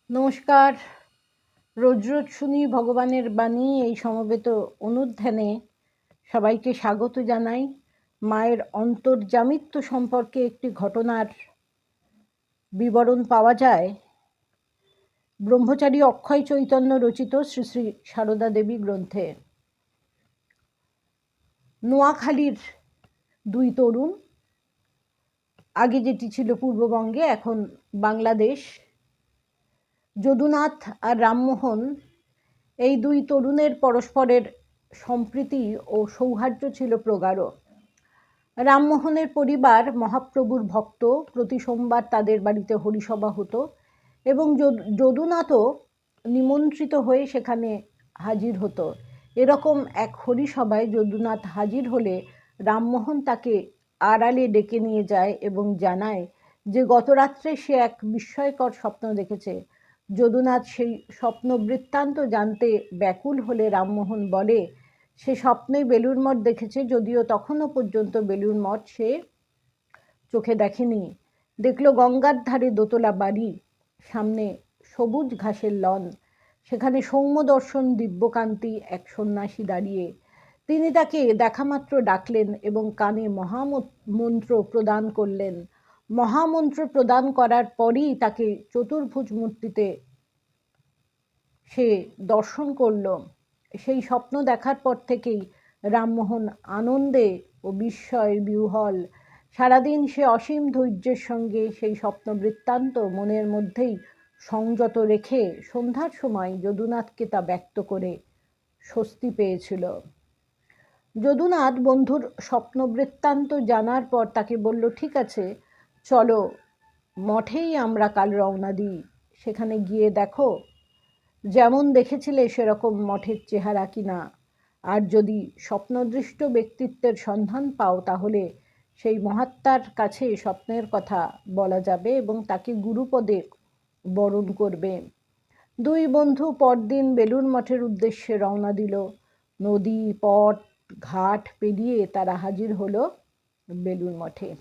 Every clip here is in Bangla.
নমস্কার। রোজ রোজ শুনি ভগবানের বাণী। এই সমবেত অনুধ্যানে সবাইকে স্বাগত জানাই। মায়ের অন্তর্যামিত্ব সম্পর্কে একটি ঘটনার বিবরণ পাওয়া যায় ব্রহ্মচারী অক্ষয় চৈতন্য রচিত শ্রী শ্রী সারদা দেবী গ্রন্থে। নোয়াখালীর দুই তরুণ, আগে যেটি ছিল পূর্ববঙ্গে, এখন বাংলাদেশ, যদুনাথ আর রামমোহন, এই দুই তরুণের পরস্পরের সম্প্রীতি ও সৌহার্দ্য ছিল প্রগাঢ়। রামমোহনের পরিবার মহাপ্রভুর ভক্ত, প্রতি সোমবার তাদের বাড়িতে হরিসভা হতো এবং যদুনাথও নিমন্ত্রিত হয়ে সেখানে হাজির হতো। এরকম এক হরিসভায় যদুনাথ হাজির হলে রামমোহন তাকে আড়ালে ডেকে নিয়ে যায় এবং জানায় যে গত রাত্রে সে এক বিস্ময়কর স্বপ্ন দেখেছে। যদুনাথ সেই স্বপ্ন বৃত্তান্ত জানতে ব্যাকুল হলে রামমোহন বলে সে স্বপ্নে বেলুড় মঠ দেখেছে, যদিও তখনও পর্যন্ত বেলুড় মঠ সে চোখে দেখেনি। দেখলো গঙ্গার ধারে দোতলা বাড়ি, সামনে সবুজ ঘাসের লন, সেখানে সৌম্য দর্শন দিব্যকান্তি এক সন্ন্যাসী দাঁড়িয়ে। তিনি তাকে দেখামাত্র ডাকলেন এবং কানে মহামন্ত্র প্রদান করলেন। মহামন্ত্র প্রদান করার পরই তাকে চতুর্ভুজ মূর্তিতে সে দর্শন করল। সেই স্বপ্ন দেখার পর থেকেই রামমোহন আনন্দে ও বিস্ময়ে বিহ্বল। সারাদিন সে অসীম ধৈর্যের সঙ্গে সেই স্বপ্ন বৃত্তান্ত মনের মধ্যেই সংযত রেখে সন্ধ্যার সময় যদুনাথকে তা ব্যক্ত করে স্বস্তি পেয়েছিল। যদুনাথ বন্ধুর স্বপ্ন বৃত্তান্ত জানার পর তাকে বলল, ঠিক আছে, চলো মঠেই আমরা কাল রওনা দিই। সেখানে গিয়ে দেখো যেমন দেখেছিলে সেরকম মঠের চেহারা কিনা, আর যদি স্বপ্নদৃষ্ট ব্যক্তিত্বের সন্ধান পাও তাহলে সেই মহাত্মার কাছে স্বপ্নের কথা বলা যাবে এবং তাকে গুরুপদে বরণ করবে। দুই বন্ধু পরদিন বেলুড় মঠের উদ্দেশ্যে রওনা দিল। নদী, পথ, ঘাট পেরিয়ে তারা হাজির হলো বেলুড় মঠে।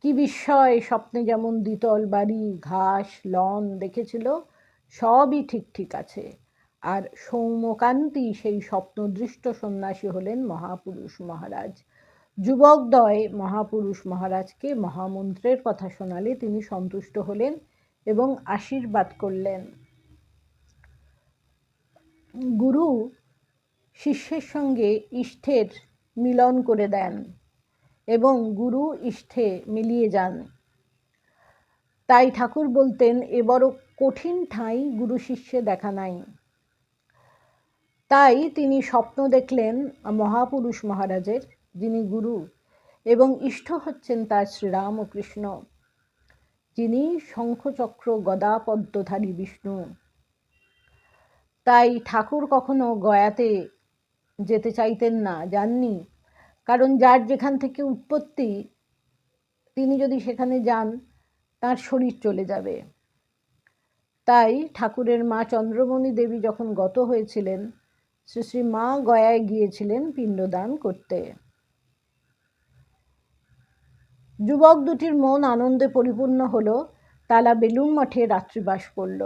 কি বিস্ময়! স্বপ্নে যেমন দ্বিতল বাড়ি, ঘাস, লন দেখেছিল সবই ঠিক ঠিক আছে। আর সৌম্যকান্তি সেই স্বপ্নদৃষ্ট সন্ন্যাসী হলেন মহাপুরুষ মহারাজ। যুবকদ্বয় মহাপুরুষ মহারাজকে মহামন্ত্রের কথা শোনালে তিনি সন্তুষ্ট হলেন এবং আশীর্বাদ করলেন। গুরু শিষ্যের সঙ্গে ইষ্টের মিলন করে দেন এবং গুরু ইষ্টে মিলিয়ে যান। তাই ঠাকুর বলতেন, এ বড় কঠিন ঠাঁই গুরু শিষ্যে দেখা নাই। তাই তিনি স্বপ্ন দেখলেন মহাপুরুষ মহারাজের, যিনি গুরু, এবং ইষ্ট হচ্ছেন তার শ্রীরাম ও কৃষ্ণ, যিনি শঙ্খচক্র গদা পদ্মধারী বিষ্ণু। তাই ঠাকুর কখনো গয়াতে যেতে চাইতেন না, যাননি, কারণ যার যেখান থেকে উৎপত্তি তিনি যদি সেখানে যান তার শরীর চলে যাবে। তাই ঠাকুরের মা চন্দ্রমণি দেবী যখন গত হয়েছিলেন, শ্রী শ্রী মা গয়ায় গিয়েছিলেন পিণ্ডদান করতে। যুবক দুটির মন আনন্দে পরিপূর্ণ হলো। তারা বেলুড় মঠে রাত্রিবাস করল।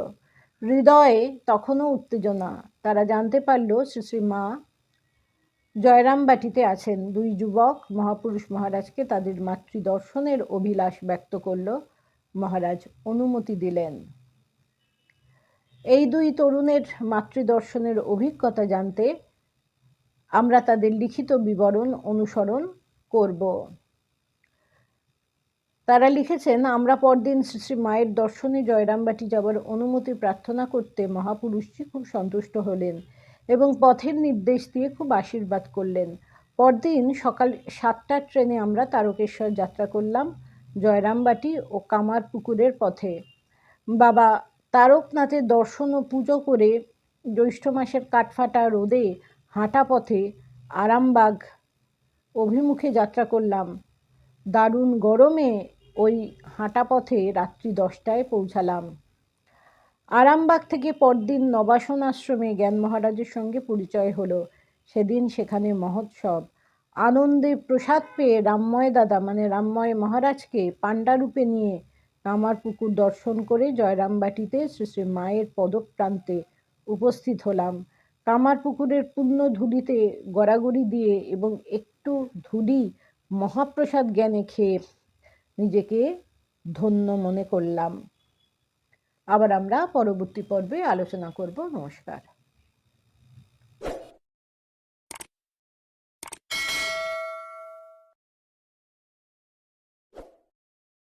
হৃদয়ে তখনও উত্তেজনা। তারা জানতে পারল শ্রী শ্রী মা জয়রামবাটিতে আছেন। দুই যুবক মহাপুরুষ মহারাজকে তাদের মাতৃদর্শনের অভিলাষ ব্যক্ত করল। মহারাজ অনুমতি দিলেন। এই দুই তরুণের মাতৃদর্শনের অভিজ্ঞতা জানতে আমরা তাদের লিখিত বিবরণ অনুসরণ করব। তারা লিখেছেন, আমরা পরদিন শ্রী শ্রী মায়ের দর্শনে জয়রামবাটি যাবার অনুমতি প্রার্থনা করতে মহাপুরুষজি খুব সন্তুষ্ট হলেন এবং পথের নির্দেশ দিয়ে খুব আশীর্বাদ করলেন। পরদিন সকাল 7টার ট্রেনে আমরা তারকেশ্বর যাত্রা করলাম, জয়রামবাটি ও কামারপুকুরের পথে। বাবা তারকনাথের দর্শন ও পুজো করে জ্যৈষ্ঠ মাসের কাঠফাটা রোদে হাঁটা পথে আরামবাগ অভিমুখে যাত্রা করলাম। দারুণ গরমে ওই হাঁটা পথে রাত্রি 10টায় পৌঁছালাম। আরামবাগ থেকে পরদিন নবাসন আশ্রমে জ্ঞান মহারাজের সঙ্গে পরিচয় হলো। সেদিন সেখানে মহোৎসব। আনন্দে প্রসাদ পেয়ে রামময় দাদা মানে রামময় মহারাজকে পাণ্ডারূপে নিয়ে কামারপুকুর দর্শন করে জয়রামবাটিতে শ্রী শ্রী মায়ের পদপ্রান্তে উপস্থিত হলাম। কামারপুকুরের পুণ্য ধুলিতে গড়াগড়ি দিয়ে এবং একটু ধুলি মহাপ্রসাদ জ্ঞানে খেয়ে নিজেকে ধন্য মনে করলাম। আবার আমরা পরবর্তী পর্বে আলোচনা করব। নমস্কার।